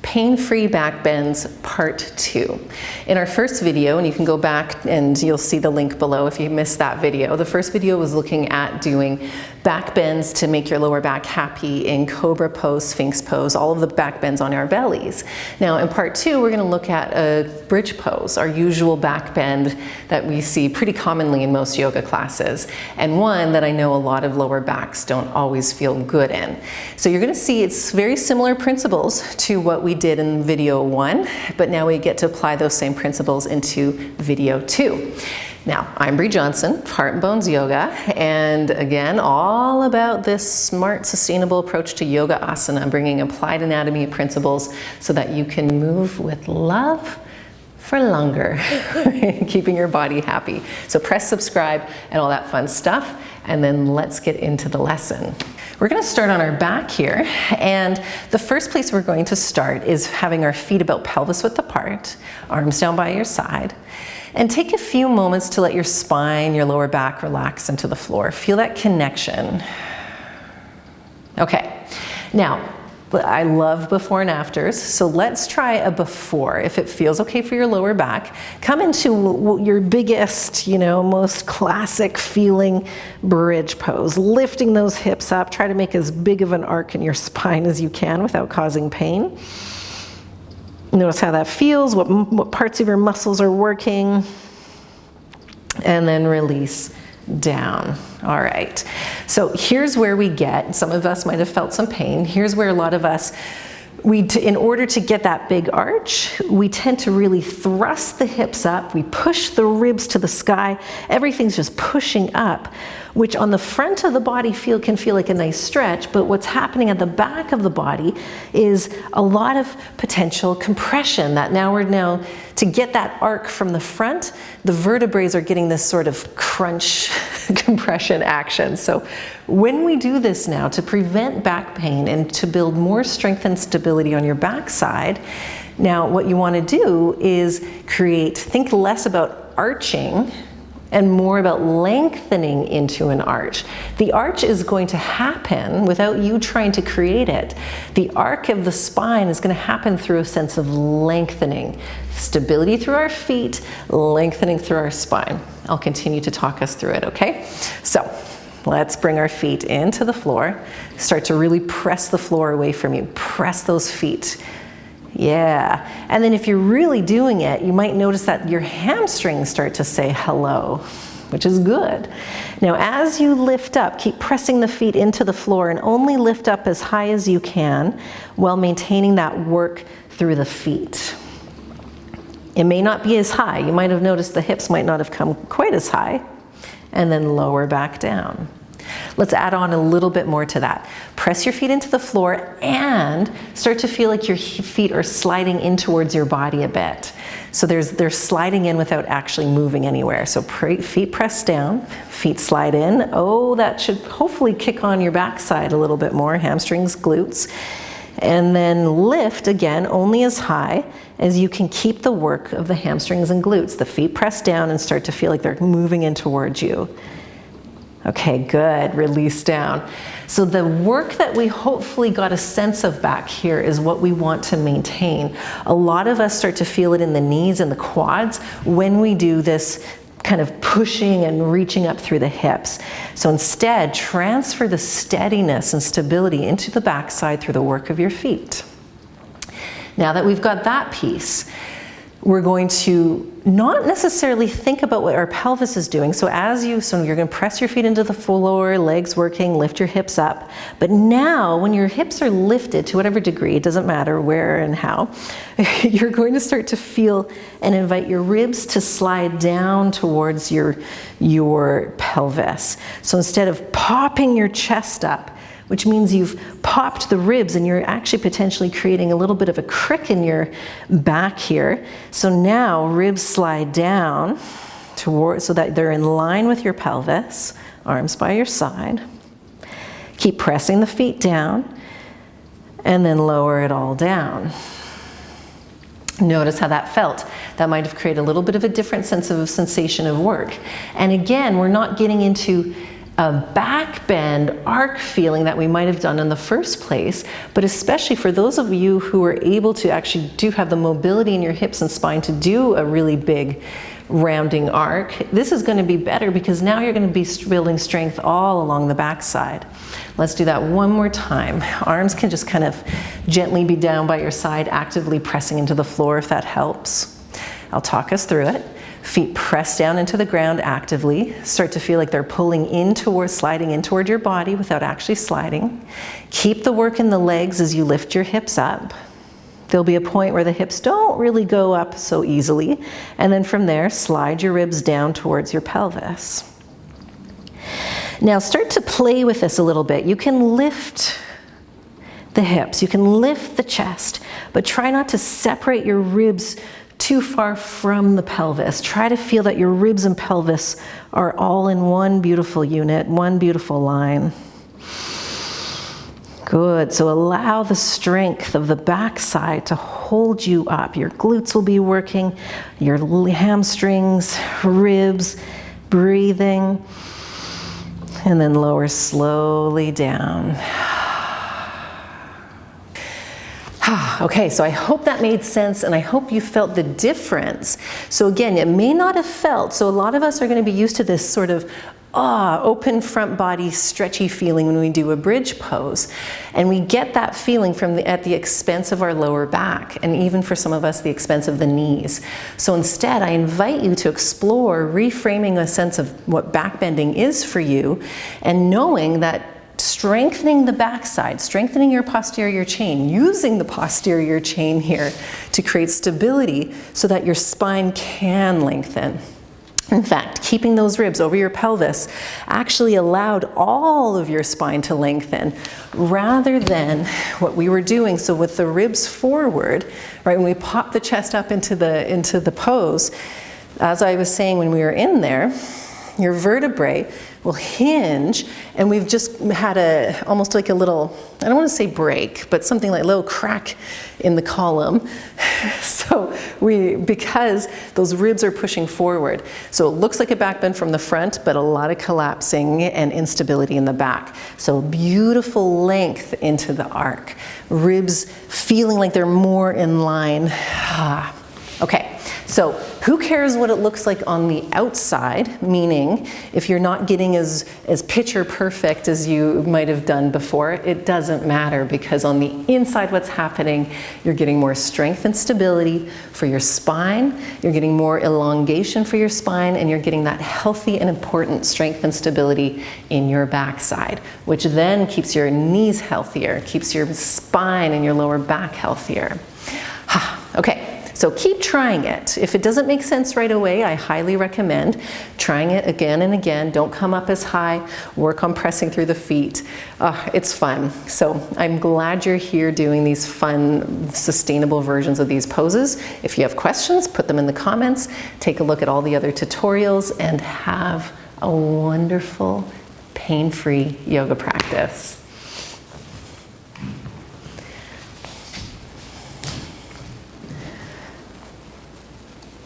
Pain-free back bends part 2. In our first video, and you can go back and you'll see the link below if you missed that video. The first video was looking at doing back bends to make your lower back happy in Cobra pose, Sphinx pose, all of the back bends on our bellies. Now in part 2, we're going to look at a bridge pose, our usual back bend that we see pretty commonly in most yoga classes, and one that I know a lot of lower backs don't always feel good in. So you're going to see it's very similar principles to what we did in video 1, but now we get to apply those same principles into video 2. Now, I'm Bree Johnson, Heart and Bones Yoga, and again, all about this smart, sustainable approach to yoga asana, bringing applied anatomy principles so that you can move with love for longer, keeping your body happy. So press subscribe and all that fun stuff, and then let's get into the lesson. We're going to start on our back here, and the first place we're going to start is having our feet about pelvis width apart, arms down by your side, and take a few moments to let your spine, your lower back relax into the floor. Feel that connection. Okay, now, I love before and afters, so let's try a before. If it feels okay for your lower back, come into your biggest, most classic feeling bridge pose. Lifting those hips up, try to make as big of an arc in your spine as you can without causing pain. Notice how that feels, what parts of your muscles are working, and then release down. All right, so here's where we get, some of us might have felt some pain, here's where a lot of us, in order to get that big arch, we tend to really thrust the hips up, we push the ribs to the sky, everything's just pushing up, which on the front of the body can feel like a nice stretch, but what's happening at the back of the body is a lot of potential compression. That now to get that arc from the front, the vertebrae are getting this sort of crunch compression action. So when we do this now to prevent back pain and to build more strength and stability on your backside, now what you want to do is think less about arching and more about lengthening into an arch. The arch is going to happen without you trying to create it. The arc of the spine is going to happen through a sense of lengthening. Stability through our feet, lengthening through our spine. I'll continue to talk us through it, okay? So let's bring our feet into the floor. Start to really press the floor away from you. Press those feet. Yeah, and then if you're really doing it, you might notice that your hamstrings start to say hello, which is good. Now, as you lift up, keep pressing the feet into the floor and only lift up as high as you can while maintaining that work through the feet. It may not be as high. You might have noticed the hips might not have come quite as high, and then lower back down. Let's add on a little bit more to that. Press your feet into the floor and start to feel like your feet are sliding in towards your body a bit. So they're sliding in without actually moving anywhere. So feet press down, feet slide in. Oh, that should hopefully kick on your backside a little bit more, hamstrings, glutes. And then lift again, only as high as you can keep the work of the hamstrings and glutes. The feet press down and start to feel like they're moving in towards you. Okay, good, release down. So the work that we hopefully got a sense of back here is what we want to maintain. A lot of us start to feel it in the knees and the quads when we do this kind of pushing and reaching up through the hips. So instead, transfer the steadiness and stability into the backside through the work of your feet. Now that we've got that piece, we're going to not necessarily think about what our pelvis is doing. So you're going to press your feet into the floor, legs working, lift your hips up. But now when your hips are lifted to whatever degree, it doesn't matter where and how, you're going to start to feel and invite your ribs to slide down towards your pelvis. So instead of popping your chest up, which means you've popped the ribs and you're actually potentially creating a little bit of a crick in your back here. So now ribs slide down so that they're in line with your pelvis, arms by your side. Keep pressing the feet down and then lower it all down. Notice how that felt. That might have created a little bit of a different sensation of work. And again, we're not getting into a back bend arc feeling that we might have done in the first place, but especially for those of you who are able to actually have the mobility in your hips and spine to do a really big rounding arc, this is going to be better because now you're going to be building strength all along the backside. Let's do that one more time. Arms can just kind of gently be down by your side, actively pressing into the floor if that helps. I'll talk us through it. Feet press down into the ground actively. Start to feel like they're pulling in towards, sliding in toward your body without actually sliding. Keep the work in the legs as you lift your hips up. There'll be a point where the hips don't really go up so easily. And then from there, slide your ribs down towards your pelvis. Now start to play with this a little bit. You can lift the hips, you can lift the chest, but try not to separate your ribs too far from the pelvis. Try to feel that your ribs and pelvis are all in one beautiful unit, one beautiful line. Good, so allow the strength of the backside to hold you up. Your glutes will be working, your hamstrings, ribs, breathing, and then lower slowly down. Okay, so I hope that made sense and I hope you felt the difference. So again, it may not have felt, so a lot of us are going to be used to this sort of open front body stretchy feeling when we do a bridge pose. And we get that feeling at the expense of our lower back, and even for some of us, the expense of the knees. So instead, I invite you to explore reframing a sense of what back bending is for you, and knowing that strengthening the backside, strengthening your posterior chain, using the posterior chain here to create stability so that your spine can lengthen. In fact, keeping those ribs over your pelvis actually allowed all of your spine to lengthen rather than what we were doing. So with the ribs forward, right, when we pop the chest up into the pose, as I was saying when we were in there, your vertebrae will hinge, and we've just had almost like a little, I don't want to say break, but something like a little crack in the column. So because those ribs are pushing forward. So it looks like a back bend from the front, but a lot of collapsing and instability in the back. So beautiful length into the arc. Ribs feeling like they're more in line. Okay, so who cares what it looks like on the outside? Meaning, if you're not getting as picture perfect as you might have done before, it doesn't matter, because on the inside what's happening, you're getting more strength and stability for your spine, you're getting more elongation for your spine, and you're getting that healthy and important strength and stability in your backside, which then keeps your knees healthier, keeps your spine and your lower back healthier. Okay. So keep trying it. If it doesn't make sense right away, I highly recommend trying it again and again. Don't come up as high. Work on pressing through the feet. It's fun. So I'm glad you're here doing these fun, sustainable versions of these poses. If you have questions, put them in the comments. Take a look at all the other tutorials and have a wonderful, pain-free yoga practice.